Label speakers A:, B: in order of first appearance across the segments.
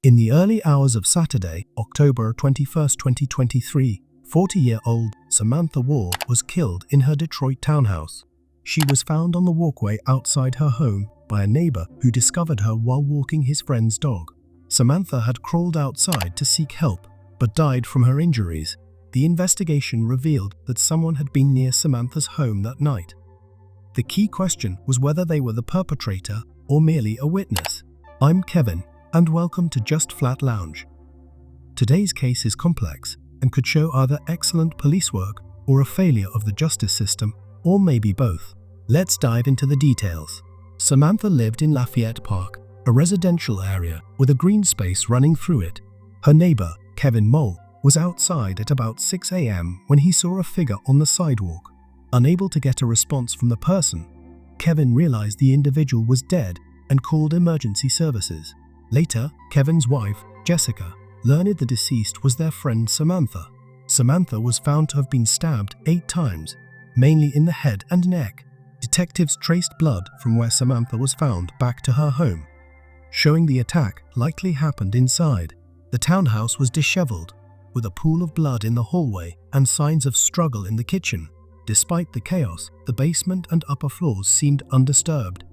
A: In the early hours of Saturday, October 21, 2023, 40-year-old Samantha Woll was killed in her Detroit townhouse. She was found on the walkway outside her home by a neighbor who discovered her while walking his friend's dog. Samantha had crawled outside to seek help, but died from her injuries. The investigation revealed that someone had been near Samantha's home that night. The key question was whether they were the perpetrator or merely a witness. I'm Kevin, and welcome to Just Flat Lounge. Today's case is complex and could show either excellent police work or a failure of the justice system, or maybe both. Let's dive into the details. Samantha lived in Lafayette Park, a residential area with a green space running through it. Her neighbor, Kevin Moll, was outside at about 6 a.m. when he saw a figure on the sidewalk. Unable to get a response from the person, Kevin realized the individual was dead and called emergency services. Later, Kevin's wife, Jessica, learned the deceased was their friend Samantha. Samantha was found to have been stabbed 8 times, mainly in the head and neck. Detectives traced blood from where Samantha was found back to her home, showing the attack likely happened inside. The townhouse was disheveled, with a pool of blood in the hallway and signs of struggle in the kitchen. Despite the chaos, the basement and upper floors seemed undisturbed.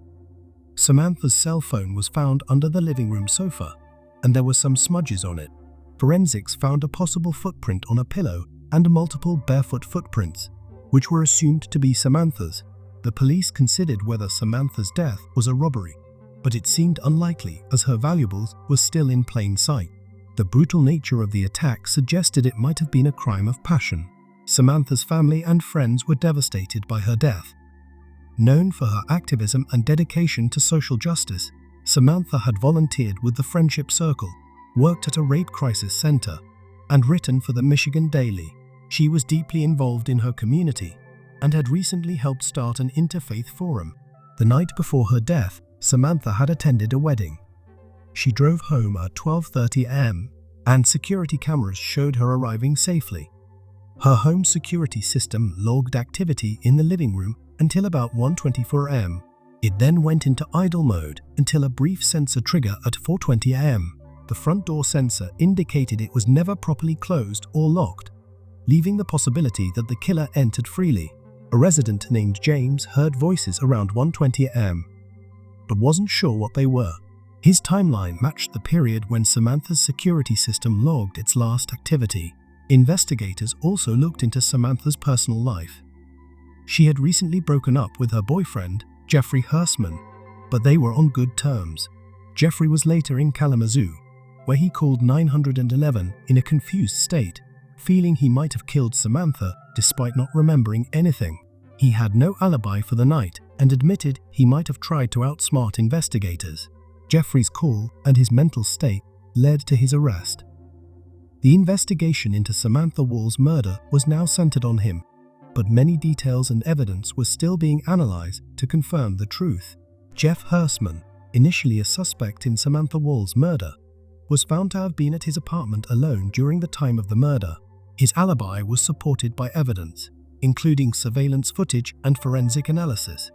A: Samantha's cell phone was found under the living room sofa, and there were some smudges on it. Forensics found a possible footprint on a pillow and multiple barefoot footprints, which were assumed to be Samantha's. The police considered whether Samantha's death was a robbery, but it seemed unlikely as her valuables were still in plain sight. The brutal nature of the attack suggested it might have been a crime of passion. Samantha's family and friends were devastated by her death. Known for her activism and dedication to social justice, Samantha had volunteered with the Friendship Circle, worked at a rape crisis center, and written for the Michigan Daily. She was deeply involved in her community and had recently helped start an interfaith forum. The night before her death, Samantha had attended a wedding. She drove home at 12:30 a.m., and security cameras showed her arriving safely. Her home security system logged activity in the living room until about 1:24 a.m. It then went into idle mode until a brief sensor trigger at 4:20 a.m. The front door sensor indicated it was never properly closed or locked, leaving the possibility that the killer entered freely. A resident named James heard voices around 1:20 a.m., but wasn't sure what they were. His timeline matched the period when Samantha's security system logged its last activity. Investigators also looked into Samantha's personal life. She had recently broken up with her boyfriend, Jeffrey Hersman, but they were on good terms. Jeffrey was later in Kalamazoo, where he called 911 in a confused state, feeling he might have killed Samantha despite not remembering anything. He had no alibi for the night and admitted he might have tried to outsmart investigators. Jeffrey's call and his mental state led to his arrest. The investigation into Samantha Woll's murder was now centered on him, but many details and evidence were still being analyzed to confirm the truth. Jeff Hersman, initially a suspect in Samantha Woll's murder, was found to have been at his apartment alone during the time of the murder. His alibi was supported by evidence, including surveillance footage and forensic analysis.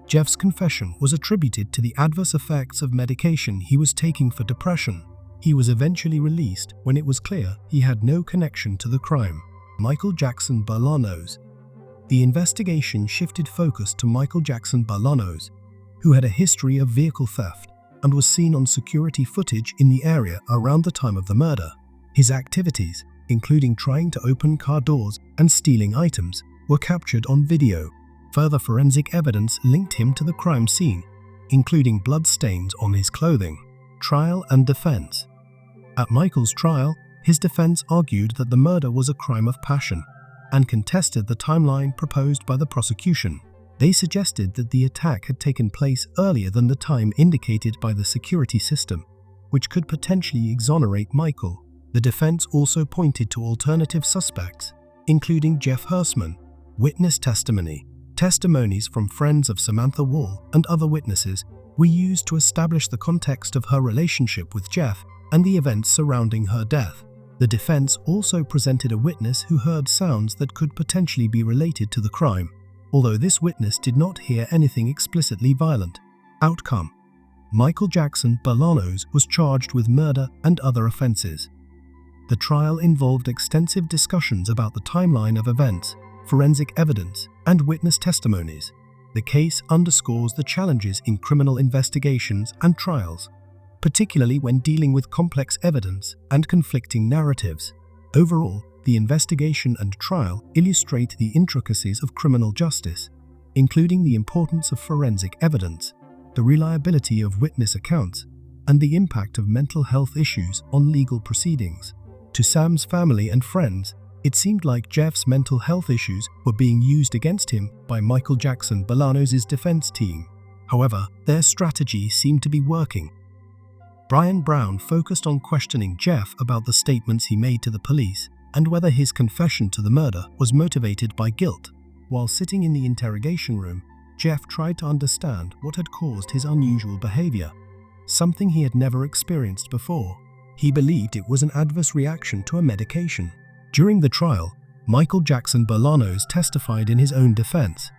A: Jeff's confession was attributed to the adverse effects of medication he was taking for depression. He was eventually released when it was clear he had no connection to the crime. Michael Jackson Bolanos. The investigation shifted focus to Michael Jackson Bolanos, who had a history of vehicle theft and was seen on security footage in the area around the time of the murder. His activities, including trying to open car doors and stealing items, were captured on video. Further forensic evidence linked him to the crime scene, including blood stains on his clothing. Trial and defense. At Michael's trial, his defense argued that the murder was a crime of passion and contested the timeline proposed by the prosecution. They suggested that the attack had taken place earlier than the time indicated by the security system, which could potentially exonerate Michael. The defense also pointed to alternative suspects, including Jeff Hersman. Witness testimony. Testimonies from friends of Samantha Woll and other witnesses were used to establish the context of her relationship with Jeff and the events surrounding her death. The defense also presented a witness who heard sounds that could potentially be related to the crime, although this witness did not hear anything explicitly violent. Outcome. Michael Jackson Bolaños was charged with murder and other offenses. The trial involved extensive discussions about the timeline of events, forensic evidence, and witness testimonies. The case underscores the challenges in criminal investigations and trials, particularly when dealing with complex evidence and conflicting narratives. Overall, the investigation and trial illustrate the intricacies of criminal justice, including the importance of forensic evidence, the reliability of witness accounts, and the impact of mental health issues on legal proceedings. To Sam's family and friends, it seemed like Jeff's mental health issues were being used against him by Michael Jackson Bolaños' defense team. However, their strategy seemed to be working. Brian Brown focused on questioning Jeff about the statements he made to the police and whether his confession to the murder was motivated by guilt. While sitting in the interrogation room, Jeff tried to understand what had caused his unusual behavior, something he had never experienced before. He believed it was an adverse reaction to a medication. During the trial, Michael Jackson Bolaños testified in his own defense,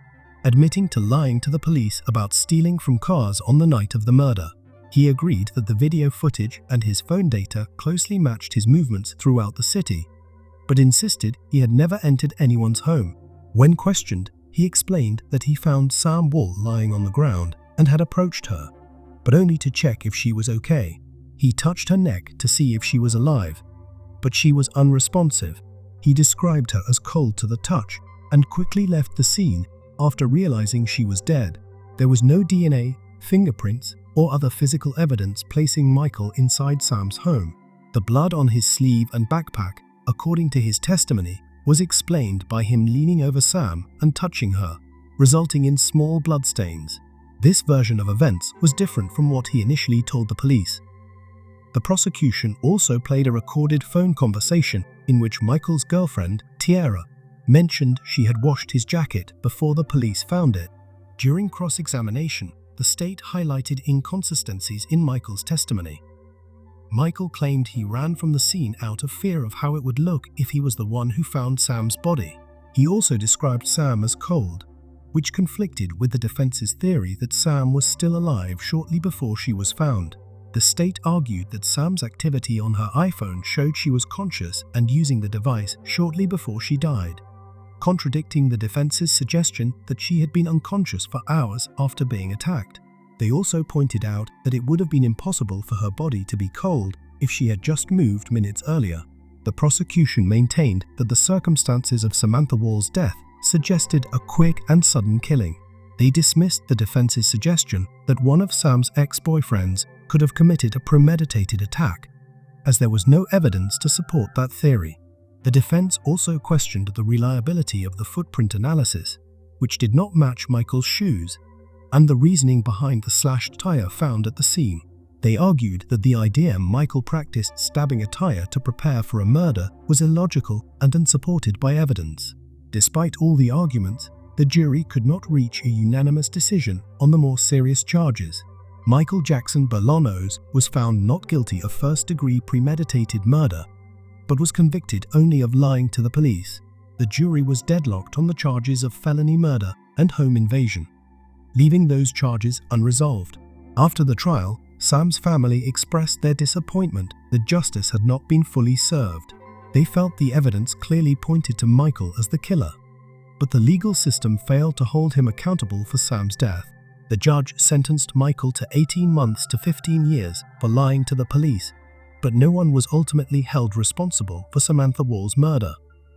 A: admitting to lying to the police about stealing from cars on the night of the murder. He agreed that the video footage and his phone data closely matched his movements throughout the city, but insisted he had never entered anyone's home. When questioned, he explained that he found Sam Woll lying on the ground and had approached her, but only to check if she was okay. He touched her neck to see if she was alive, but she was unresponsive. He described her as cold to the touch and quickly left the scene after realizing she was dead. There was no DNA, fingerprints, or other physical evidence placing Michael inside Sam's home. The blood on his sleeve and backpack, according to his testimony, was explained by him leaning over Sam and touching her, resulting in small bloodstains. This version of events was different from what he initially told the police. The prosecution also played a recorded phone conversation in which Michael's girlfriend, Tiara, mentioned she had washed his jacket before the police found it. During cross-examination, the state highlighted inconsistencies in Michael's testimony. Michael claimed he ran from the scene out of fear of how it would look if he was the one who found Sam's body. He also described Sam as cold, which conflicted with the defense's theory that Sam was still alive shortly before she was found. The state argued that Sam's activity on her iPhone showed she was conscious and using the device shortly before she died, contradicting the defense's suggestion that she had been unconscious for hours after being attacked. They also pointed out that it would have been impossible for her body to be cold if she had just moved minutes earlier. The prosecution maintained that the circumstances of Samantha Woll's death suggested a quick and sudden killing. They dismissed the defense's suggestion that one of Sam's ex-boyfriends could have committed a premeditated attack, as there was no evidence to support that theory. The defense also questioned the reliability of the footprint analysis, which did not match Michael's shoes, and the reasoning behind the slashed tire found at the scene. They argued that the idea Michael practiced stabbing a tire to prepare for a murder was illogical and unsupported by evidence. Despite all the arguments, the jury could not reach a unanimous decision on the more serious charges. Michael Jackson Bolaños was found not guilty of first-degree premeditated murder, but was convicted only of lying to the police. The jury was deadlocked on the charges of felony murder and home invasion, leaving those charges unresolved. After the trial, Sam's family expressed their disappointment that justice had not been fully served. They felt the evidence clearly pointed to Michael as the killer, but the legal system failed to hold him accountable for Sam's death. The judge sentenced Michael to 18 months to 15 years for lying to the police, but no one was ultimately held responsible for Samantha Woll's murder.